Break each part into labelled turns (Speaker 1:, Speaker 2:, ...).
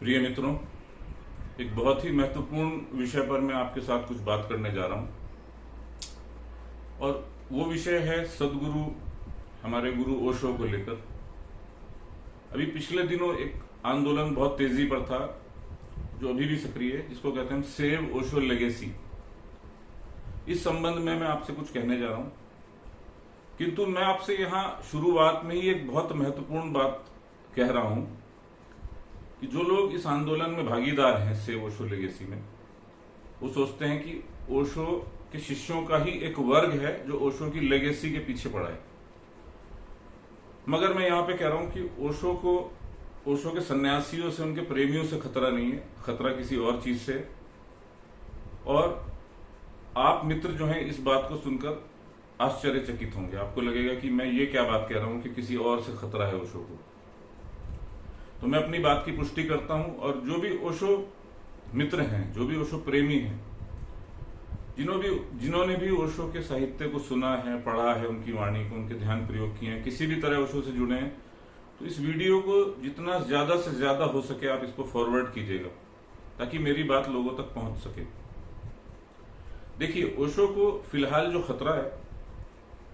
Speaker 1: प्रिय मित्रों, एक बहुत ही महत्वपूर्ण विषय पर मैं आपके साथ कुछ बात करने जा रहा हूं और वो विषय है सदगुरु हमारे गुरु ओशो को लेकर। अभी पिछले दिनों एक आंदोलन बहुत तेजी पर था जो अभी भी सक्रिय है, जिसको कहते हैं सेव ओशो लेगेसी। इस संबंध में मैं आपसे कुछ कहने जा रहा हूं, किंतु मैं आपसे यहां शुरुआत में ही एक बहुत महत्वपूर्ण बात कह रहा हूं कि जो लोग इस आंदोलन में भागीदार हैं सेव ओशो लेगेसी में, वो सोचते हैं कि ओशो के शिष्यों का ही एक वर्ग है जो ओशो की लेगेसी के पीछे पड़ा है। मगर मैं यहां पे कह रहा हूं कि ओशो के सन्यासियों से, उनके प्रेमियों से खतरा नहीं है, खतरा किसी और चीज से। और आप मित्र जो हैं इस बात को सुनकर आश्चर्यचकित होंगे, आपको लगेगा कि मैं ये क्या बात कह रहा हूं कि किसी और से खतरा है ओशो को। तो मैं अपनी बात की पुष्टि करता हूं, और जो भी ओशो मित्र हैं, जो भी ओशो प्रेमी हैं, जिन्होंने भी ओशो के साहित्य को सुना है, पढ़ा है, उनकी वाणी को, उनके ध्यान प्रयोग किए हैं, किसी भी तरह ओशो से जुड़े हैं, तो इस वीडियो को जितना ज्यादा से ज्यादा हो सके आप इसको फॉरवर्ड कीजिएगा ताकि मेरी बात लोगों तक पहुंच सके। देखिए, ओशो को फिलहाल जो खतरा है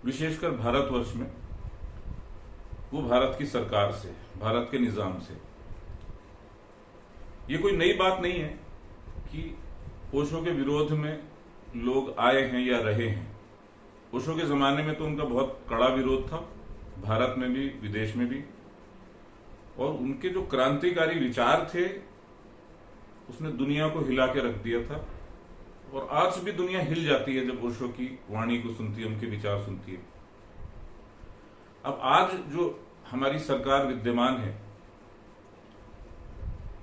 Speaker 1: विशेषकर भारतवर्ष में, वो भारत की सरकार से, भारत के निजाम से। ये कोई नई बात नहीं है कि ओशो के विरोध में लोग आए हैं या रहे हैं। ओशो के जमाने में तो उनका बहुत कड़ा विरोध था, भारत में भी, विदेश में भी। और उनके जो क्रांतिकारी विचार थे उसने दुनिया को हिला के रख दिया था। और आज भी दुनिया हिल जाती है जब ओशो की वाणी को सुनती है, उनके विचार सुनती है। अब आज जो हमारी सरकार विद्यमान है,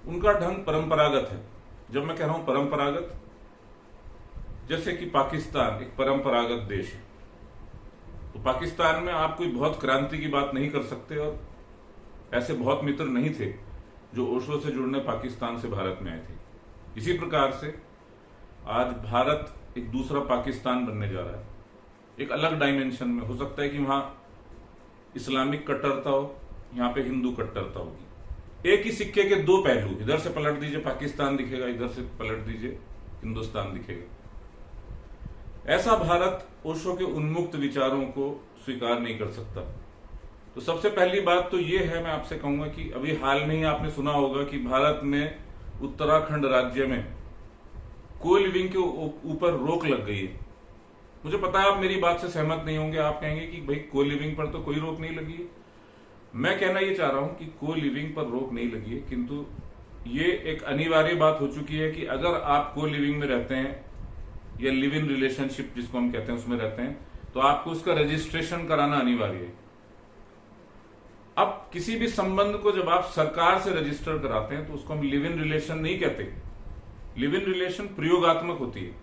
Speaker 1: उनका ढंग परंपरागत है। जब मैं कह रहा हूं परंपरागत, जैसे कि पाकिस्तान एक परंपरागत देश है, तो पाकिस्तान में आप कोई बहुत क्रांति की बात नहीं कर सकते, और ऐसे बहुत मित्र नहीं थे जो ओशो से जुड़ने पाकिस्तान से भारत में आए थे। इसी प्रकार से आज भारत एक दूसरा पाकिस्तान बनने जा रहा है, एक अलग डायमेंशन में। हो सकता है कि वहां इस्लामिक कट्टरता हो, यहां पे हिंदू कट्टरता होगी। एक ही सिक्के के दो पहलू, इधर से पलट दीजिए पाकिस्तान दिखेगा, इधर से पलट दीजिए हिंदुस्तान दिखेगा। ऐसा भारत ओशो के उन्मुक्त विचारों को स्वीकार नहीं कर सकता। तो सबसे पहली बात तो यह है, मैं आपसे कहूंगा कि अभी हाल में ही आपने सुना होगा कि भारत में उत्तराखंड राज्य में को लिविंग के ऊपर रोक लग गई है। मुझे पता है आप मेरी बात से सहमत नहीं होंगे, आप कहेंगे कि भाई को लिविंग पर तो कोई रोक नहीं लगी है। मैं कहना ये चाह रहा हूं कि को लिविंग पर रोक नहीं लगी है, किंतु ये एक अनिवार्य बात हो चुकी है कि अगर आप को लिविंग में रहते हैं या लिव इन रिलेशनशिप जिसको हम कहते हैं उसमें रहते हैं, तो आपको उसका रजिस्ट्रेशन कराना अनिवार्य है। अब किसी भी संबंध को जब आप सरकार से रजिस्टर कराते हैं तो उसको हम लिव इन रिलेशन नहीं कहते। लिव इन रिलेशन प्रयोगात्मक होती है।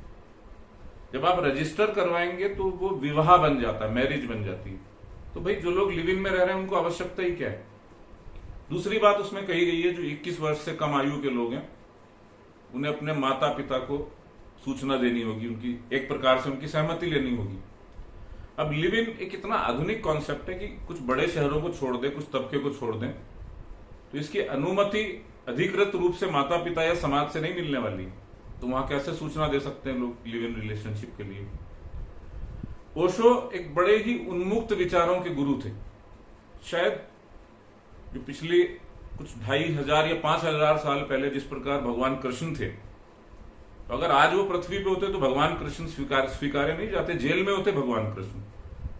Speaker 1: जब आप रजिस्टर करवाएंगे तो वो विवाह बन जाता है, मैरिज बन जाती है। तो भाई जो लोग लिव इन में रह रहे हैं उनको आवश्यकता ही क्या है। दूसरी बात उसमें कही गई है, जो 21 वर्ष से कम आयु के लोग हैं उन्हें अपने माता पिता को सूचना देनी होगी, उनकी एक प्रकार से उनकी सहमति लेनी होगी। अब लिव इन एक इतना आधुनिक कॉन्सेप्ट है कि कुछ बड़े शहरों को छोड़ दें, कुछ तबके को छोड़ दें, तो इसकी अनुमति अधिकृत रूप से माता पिता या समाज से नहीं मिलने वाली। तो वहां कैसे सूचना दे सकते हैं लोग लिव इन रिलेशनशिप के लिए। ओशो एक बड़े ही उन्मुक्त विचारों के गुरु थे। शायद जो पिछले कुछ 2500 या 5000 साल पहले जिस प्रकार भगवान कृष्ण थे, तो अगर आज वो पृथ्वी पे होते तो भगवान कृष्ण स्वीकारे नहीं जाते, जेल में होते भगवान कृष्ण।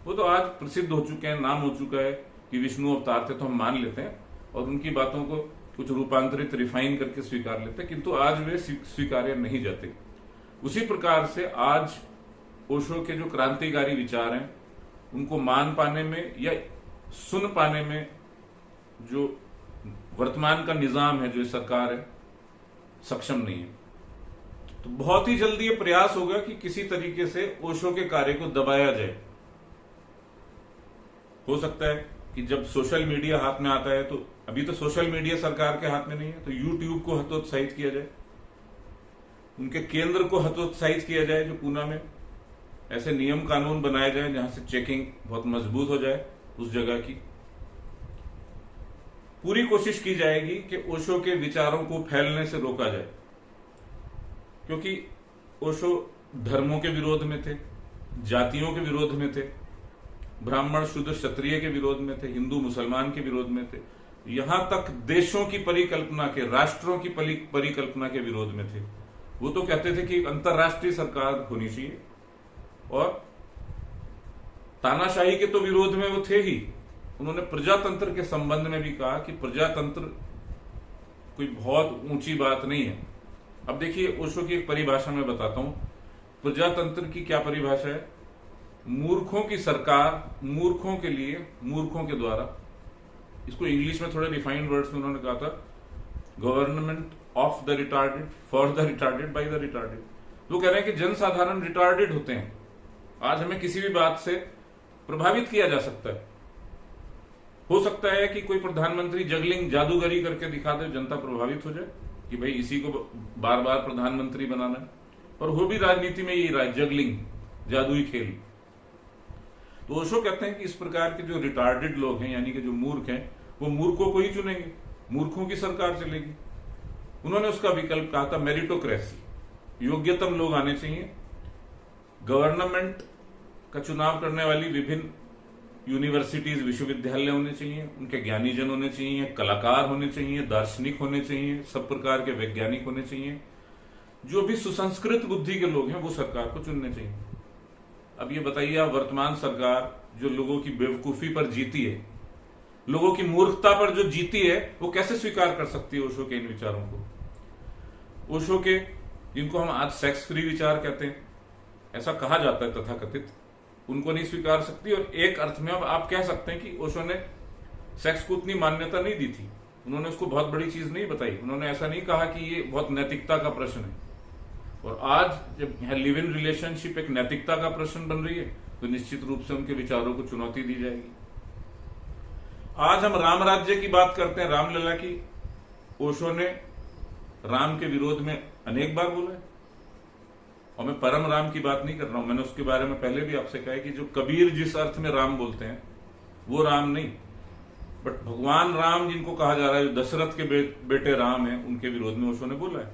Speaker 1: वो तो आज प्रसिद्ध हो चुके हैं, नाम हो चुका है कि विष्णु अवतार थे, तो हम मान लेते हैं और उनकी बातों को कुछ रूपांतरित, रिफाइन करके स्वीकार लेते हैं, किंतु आज वे स्वीकार्य नहीं जाते। उसी प्रकार से आज ओशो के जो क्रांतिकारी विचार हैं उनको मान पाने में या सुन पाने में जो वर्तमान का निजाम है, जो सरकार है, सक्षम नहीं है। तो बहुत ही जल्दी ये प्रयास होगा कि किसी तरीके से ओशो के कार्य को दबाया जाए। हो सकता है कि जब सोशल मीडिया हाथ में आता है, तो अभी तो सोशल मीडिया सरकार के हाथ में नहीं है, तो यूट्यूब को हतोत्साहित किया जाए, उनके केंद्र को हतोत्साहित किया जाए, जो पूना में ऐसे नियम कानून बनाए जाए जहां से चेकिंग बहुत मजबूत हो जाए उस जगह की। पूरी कोशिश की जाएगी कि ओशो के विचारों को फैलने से रोका जाए, क्योंकि ओशो धर्मों के विरोध में थे, जातियों के विरोध में थे, ब्राह्मण शूद्र क्षत्रिय के विरोध में थे, हिंदू मुसलमान के विरोध में थे, यहां तक देशों की परिकल्पना के, राष्ट्रों की परिकल्पना के विरोध में थे। वो तो कहते थे कि अंतरराष्ट्रीय सरकार होनी चाहिए, और तानाशाही के तो विरोध में वो थे ही। उन्होंने प्रजातंत्र के संबंध में भी कहा कि प्रजातंत्र कोई बहुत ऊंची बात नहीं है। अब देखिए, ओशो की एक परिभाषा मैं बताता हूं। प्रजातंत्र की क्या परिभाषा है? मूर्खों की सरकार, मूर्खों के लिए, मूर्खों के द्वारा। इसको इंग्लिश में थोड़े रिफाइंड वर्ड्स में उन्होंने कहा था, government of the retarded, for the retarded, by the retarded. वो कह रहे हैं कि जनसाधारण रिटार्डेड होते हैं। आज हमें किसी भी बात से प्रभावित किया जा सकता है। हो सकता है कि कोई प्रधानमंत्री जगलिंग, जादूगरी करके दिखा दे, जनता प्रभावित हो जाए कि भाई इसी को बार बार प्रधानमंत्री बनाना है। और हो भी राजनीति में यही रहा है, जगलिंग, जादुई खेल। तो ओशो कहते हैं कि इस प्रकार के जो रिटार्डेड लोग हैं, यानी कि जो मूर्ख हैं, वो मूर्खों को ही चुनेंगे, मूर्खों की सरकार चलेगी। उन्होंने उसका विकल्प कहा था मेरिटोक्रेसी, योग्यतम लोग आने चाहिए। गवर्नमेंट का चुनाव करने वाली विभिन्न यूनिवर्सिटीज, विश्वविद्यालय होने चाहिए, उनके ज्ञानी जन होने चाहिए, कलाकार होने चाहिए, दार्शनिक होने चाहिए, सब प्रकार के वैज्ञानिक होने चाहिए। जो भी सुसंस्कृत बुद्धि के लोग हैं वो सरकार को चुनने चाहिए। अब ये बताइए, आप वर्तमान सरकार जो लोगों की बेवकूफी पर जीती है, लोगों की मूर्खता पर जो जीती है, वो कैसे स्वीकार कर सकती है ओशो के इन विचारों को? ओशो के, जिनको हम आज सेक्स फ्री विचार कहते हैं, ऐसा कहा जाता है तथाकथित, उनको नहीं स्वीकार सकती। और एक अर्थ में अब आप कह सकते हैं कि ओशो ने सेक्स को उतनी मान्यता नहीं दी थी, उन्होंने उसको बहुत बड़ी चीज नहीं बताई। उन्होंने ऐसा नहीं कहा कि ये बहुत नैतिकता का प्रश्न है। और आज जब यह लिव इन रिलेशनशिप एक नैतिकता का प्रश्न बन रही है, तो निश्चित रूप से उनके विचारों को चुनौती दी जाएगी। आज हम राम राज्य की बात करते हैं, रामलला की। ओशो ने राम के विरोध में अनेक बार बोला है, और मैं परम राम की बात नहीं कर रहा हूं। मैंने उसके बारे में पहले भी आपसे कहा है कि जो कबीर जिस अर्थ में राम बोलते हैं वो राम नहीं, बट भगवान राम जिनको कहा जा रहा है, जो दशरथ के बेटे राम है, उनके विरोध में ओशो ने बोला है।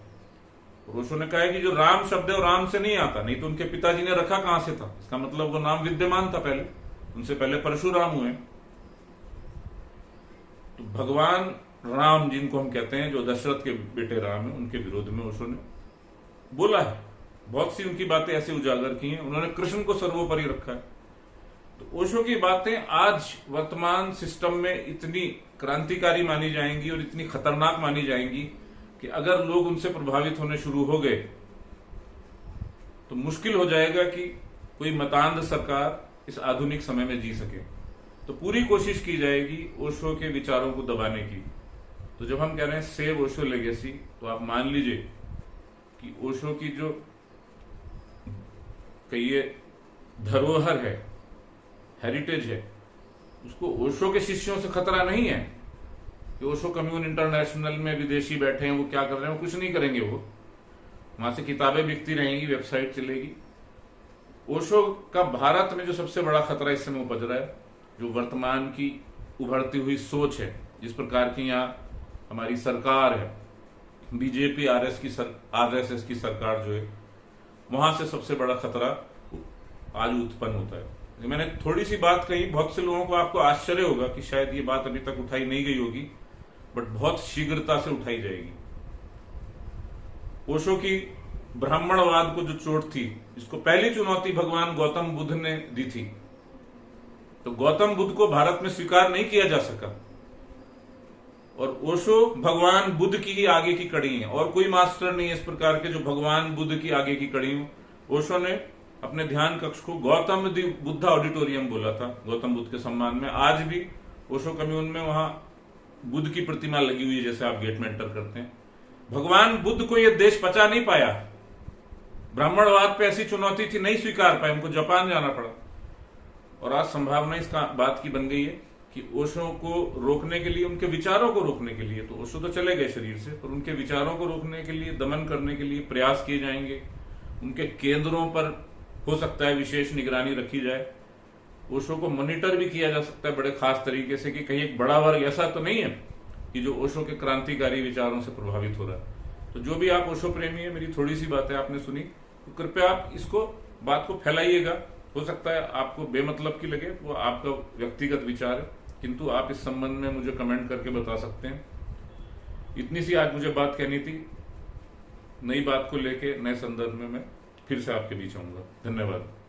Speaker 1: और ओशो ने कहा है कि जो राम शब्द है वो राम से नहीं आता, नहीं तो उनके पिताजी ने रखा कहां से था? इसका मतलब वो नाम विद्यमान था पहले, उनसे पहले परशुराम हुए। तो भगवान राम जिनको हम कहते हैं, जो दशरथ के बेटे राम है, उनके विरोध में ओशो ने बोला है। बहुत सी उनकी बातें ऐसे उजागर की हैं। उन्होंने कृष्ण को सर्वोपरि रखा है। तो ओशो की बातें आज वर्तमान सिस्टम में इतनी क्रांतिकारी मानी जाएंगी और इतनी खतरनाक मानी जाएंगी कि अगर लोग उनसे प्रभावित होने शुरू हो गए तो मुश्किल हो जाएगा कि कोई मतांध सरकार इस आधुनिक समय में जी सके। तो पूरी कोशिश की जाएगी ओशो के विचारों को दबाने की। तो जब हम कह रहे हैं सेव ओशो लेगेसी, तो आप मान लीजिए कि ओशो की जो कहिए धरोहर है, हेरिटेज है, उसको ओशो के शिष्यों से खतरा नहीं है कि ओशो कम्युन इंटरनेशनल में विदेशी बैठे हैं, वो क्या कर रहे हैं? वो कुछ नहीं करेंगे। वो वहां से किताबें बिकती रहेंगी, वेबसाइट चलेगी। ओशो का भारत में जो सबसे बड़ा खतरा इस समय उपज रहा है, जो वर्तमान की उभरती हुई सोच है, जिस प्रकार की यहाँ हमारी सरकार है, बीजेपी आरएसएस की सरकार जो है, वहां से सबसे बड़ा खतरा आज उत्पन्न होता है। मैंने थोड़ी सी बात कही, बहुत से लोगों को आपको आश्चर्य होगा कि शायद ये बात अभी तक उठाई नहीं गई होगी, बट बहुत शीघ्रता से उठाई जाएगी। ओशो की ब्राह्मणवाद को जो चोट थी, इसको पहली चुनौती भगवान गौतम बुद्ध ने दी थी। तो गौतम बुद्ध को भारत में स्वीकार नहीं किया जा सका, और ओशो भगवान बुद्ध की ही आगे की कड़ी है, और कोई मास्टर नहीं है इस प्रकार के जो भगवान बुद्ध की आगे की कड़ी हो। ओशो ने अपने ध्यान कक्ष को गौतम बुद्ध ऑडिटोरियम बोला था, गौतम बुद्ध के सम्मान में। आज भी ओशो कम्यून में वहां बुद्ध की प्रतिमा लगी हुई है, जैसे आप गेट में एंटर करते हैं। भगवान बुद्ध को यह देश पचा नहीं पाया, ब्राह्मणवाद पे ऐसी चुनौती थी, नहीं स्वीकार पाए, उनको जापान जाना पड़ा। और आज संभावना इस बात की बन गई है कि ओशो को रोकने के लिए, उनके विचारों को रोकने के लिए, तो ओशो तो चले गए शरीर से, पर उनके विचारों को रोकने के लिए, दमन करने के लिए प्रयास किए जाएंगे। उनके केंद्रों पर हो सकता है विशेष निगरानी रखी जाए। ओशो को मॉनिटर भी किया जा सकता है बड़े खास तरीके से, कि कहीं एक बड़ा वर्ग ऐसा तो नहीं है कि जो ओशो के क्रांतिकारी विचारों से प्रभावित हो रहा है। तो जो भी आप ओशो प्रेमी है, मेरी थोड़ी सी बातें आपने सुनी, तो कृपया आप इसको बात को फैलाइएगा। हो सकता है आपको बेमतलब की लगे, वो आपका व्यक्तिगत विचार है, किंतु आप इस संबंध में मुझे कमेंट करके बता सकते हैं। इतनी सी आज मुझे बात कहनी थी। नई बात को लेके नए संदर्भ में मैं फिर से आपके बीच आऊंगा। धन्यवाद।